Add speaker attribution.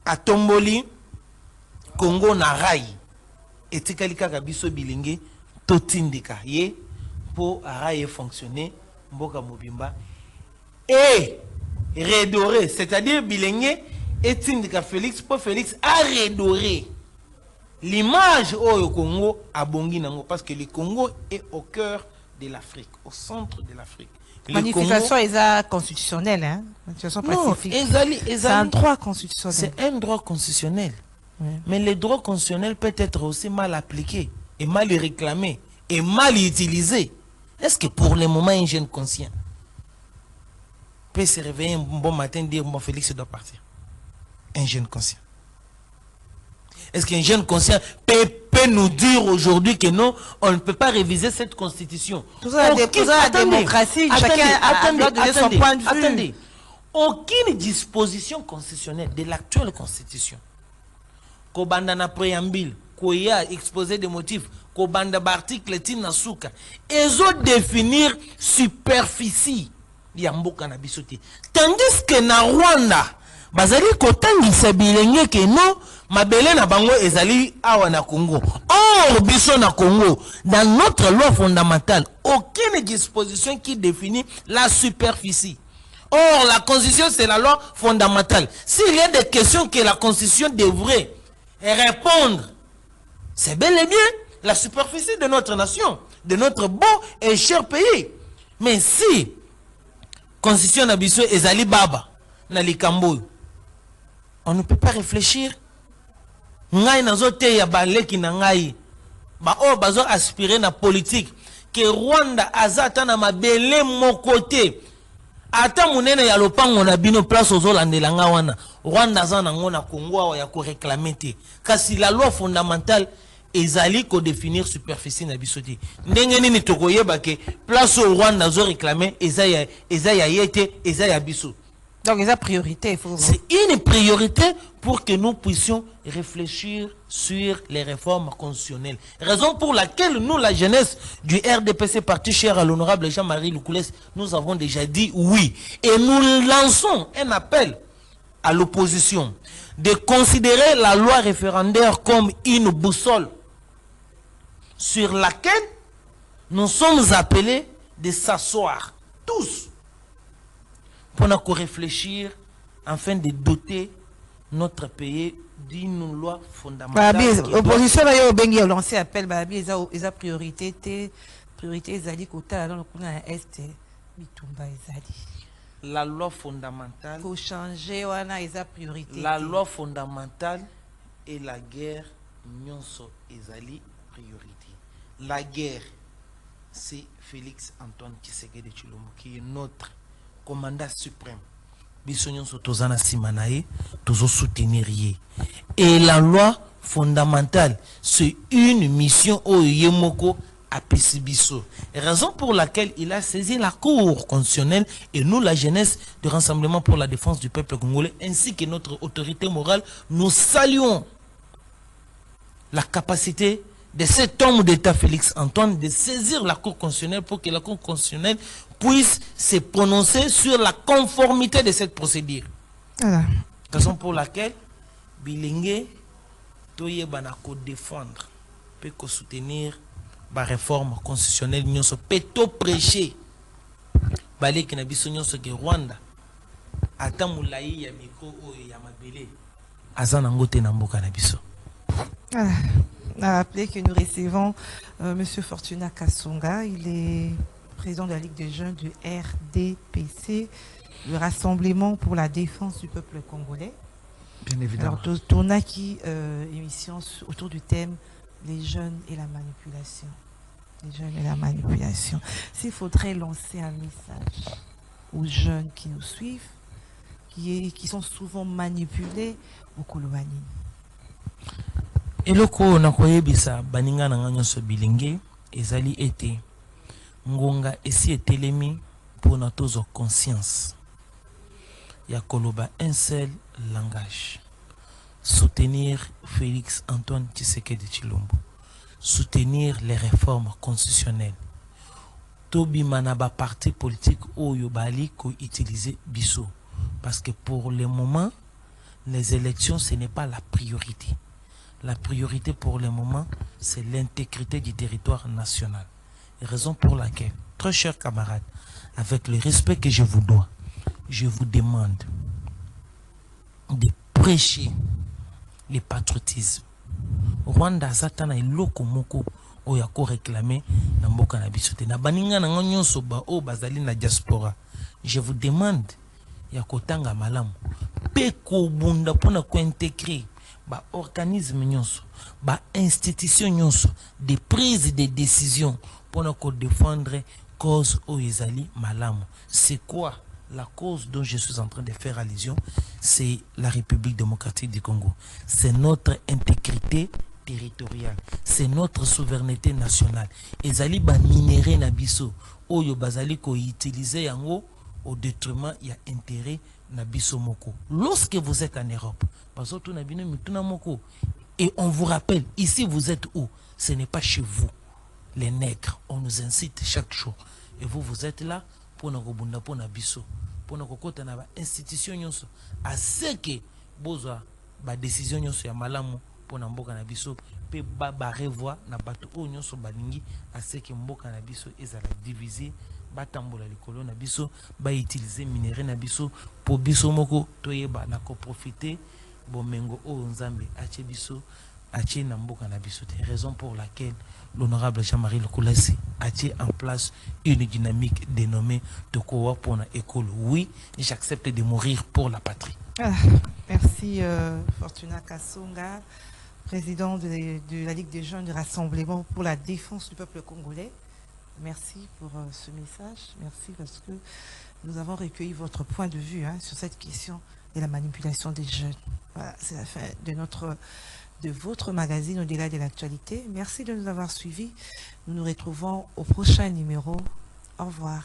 Speaker 1: atomboli Congo na rai etikali kaka biso bilenge totindika ye pour rai fonctionner mboka mobimba et redorer, c'est-à-dire bilenge etindika Félix pour Félix a redorer l'image au Congo a bongi nango parce que le Congo est au cœur de l'Afrique, au centre de l'Afrique.
Speaker 2: Manifestation est constitutionnelle, hein? Manifestation pacifique. C'est un droit constitutionnel.
Speaker 1: C'est un droit constitutionnel. Oui. Mais le droit constitutionnel peut être aussi mal appliqué, et mal réclamé, et mal utilisé. Est-ce que pour le moment, un jeune conscient peut se réveiller un bon matin et dire, bon, Félix doit partir? Un jeune conscient. Est-ce qu'un jeune conscient peut nous dire aujourd'hui que non, on ne peut pas réviser cette constitution?
Speaker 2: Tout ça, la démocratie, chacun a droit de donner son point de vue.
Speaker 1: Attendez, aucune disposition constitutionnelle de l'actuelle constitution, Kobanda na préambule, Koya exposé des motifs, Kobanda article Tinasuka, ils ont définir superficie Yamboka na bisote. Tandis que na Rwanda, bazali kotangisa bilenge ke non, mabele na bango ezali awa na Congo. Or, biso na Congo, dans notre loi fondamentale, aucune disposition qui définit la superficie. Or, la Constitution, c'est la loi fondamentale. S'il y a des questions que la Constitution devrait répondre, c'est bel et bien la superficie de notre nation, de notre beau et cher pays. Mais si Constitution na biso ezali baba na likambo, on ne peut pas réfléchir. Ngai nazote ya baleki na ngai ba o bazo aspirer na politique que Rwanda azata na mabele mokote ata munene ya lopango na bino place ozolandela nga wana Rwanda za nango na Congo awa ya ko réclamer te kasi la loi fondamentale ezali ko définir superficie na biso te ndenge nini tokoyeba ke place au Rwanda zo réclamer eza ya yete eza ya biso.
Speaker 2: Donc, c'est une priorité.
Speaker 1: C'est une priorité pour que nous puissions réfléchir sur les réformes constitutionnelles. Raison pour laquelle nous, la jeunesse du RDPC, parti cher à l'honorable Jean-Marie Loukoulès, nous avons déjà dit oui. Et nous lançons un appel à l'opposition de considérer la loi référendaire comme une boussole sur laquelle nous sommes appelés de s'asseoir tous pour nous réfléchir afin de doter notre pays d'une loi fondamentale.
Speaker 2: L'opposition a lancé appel, ils ont priorité, ezali kota dans le est mitumba ezali.
Speaker 1: La loi fondamentale.
Speaker 2: Faut changer, wana eza priorité.
Speaker 1: La loi fondamentale et la guerre nyonso ezali priorité. La guerre, c'est Félix Antoine Tshisekedi Tshilombo qui est notre commandant suprême. Bisognon sotozana simanae, tozo soutenir ye. Et la loi fondamentale, c'est une mission au Yemoko à Pesibiso. Raison pour laquelle il a saisi la Cour constitutionnelle et nous, la jeunesse du Rassemblement pour la défense du peuple congolais, ainsi que notre autorité morale, nous saluons la capacité de cet homme d'État Félix Antoine de saisir la Cour constitutionnelle pour que la Cour constitutionnelle puisse se prononcer sur la conformité de cette procédure.
Speaker 2: Voilà.
Speaker 1: Raison pour laquelle Bilingue Toyebana ko défendre, peut soutenir la réforme constitutionnelle, nous peut prêcher. Balé na biso nyonso ke Rwanda ata mulai ya miko o ya mabele azana ngote na mboka na biso.
Speaker 2: Voilà. On a rappelé que nous recevons M. Fortuna Kasonga. Il est président de la Ligue des jeunes du RDPC, le Rassemblement pour la défense du peuple congolais.
Speaker 1: Bien évidemment.
Speaker 2: Alors, Tonaki, émission autour du thème les jeunes et la manipulation. Les jeunes et la manipulation. S'il faudrait lancer un message aux jeunes qui nous suivent, qui sont souvent manipulés au Kolobani.
Speaker 1: Eloko na koyebisa baninga na nyonso bilinge ezali ete ngonga esi etelemi pour notre conscience ya koloba un seul langage, soutenir Félix Antoine Tshisekedi Tshilombo, soutenir les réformes constitutionnelles. Tobi manaba parti politique oyo bali ko utiliser biso parce que pour le moment les élections, ce n'est pas la priorité. La priorité pour le moment, c'est l'intégrité du territoire national. Raison pour laquelle, très chers camarades, avec le respect que je vous dois, je vous demande de prêcher le patriotisme. Rwanda zatana iloko moko oyako réclamer na mboka na biso te. Na baninga na nyonso ba o bazali na diaspora. Je vous demande ya kotanga malamu pe ko bunda pona ko intégrer ba organisme nyonso, ba institution nyonso de prise de décision pona ko défendre cause o ezali malamu. C'est quoi la cause dont je suis en train de faire allusion? C'est la République démocratique du Congo. C'est notre intégrité territoriale. C'est notre souveraineté nationale. Ezali ba minéré na biso oyo bazali ko utiliser yango au détriment il y a intérêt na biso moko. Lorsque vous êtes en Europe, et on vous rappelle, ici vous êtes où? Ce n'est pas chez vous. Les nègres, on nous incite chaque jour. Et vous, vous êtes là pour nous rebondir pour na biso, pour nous kokota na ba institution nyonso, à ce que boza ba décision nyonso ya malamu pour na mboka na biso, pe ba revoir na bato o nyonso balingi, à ce que mboka na biso ezala divisé. Batambola likolo na biso ba utiliser minerai na biso pour biso moko toyeba na ko profiter bomengo o nzambe ache biso ache na mboka na biso. Raison pour laquelle l'honorable Jean-Marie Lukulasi a mis en place une dynamique dénommée Tokowa pour la école. Oui, j'accepte de mourir pour la patrie.
Speaker 2: Merci Fortuna Kasonga, président de la Ligue des jeunes du Rassemblement pour la défense du peuple congolais. Merci pour ce message. Merci parce que nous avons recueilli votre point de vue sur cette question de la manipulation des jeunes. Voilà, c'est la fin de votre magazine Au-delà de l'actualité. Merci de nous avoir suivis. Nous nous retrouvons au prochain numéro. Au revoir.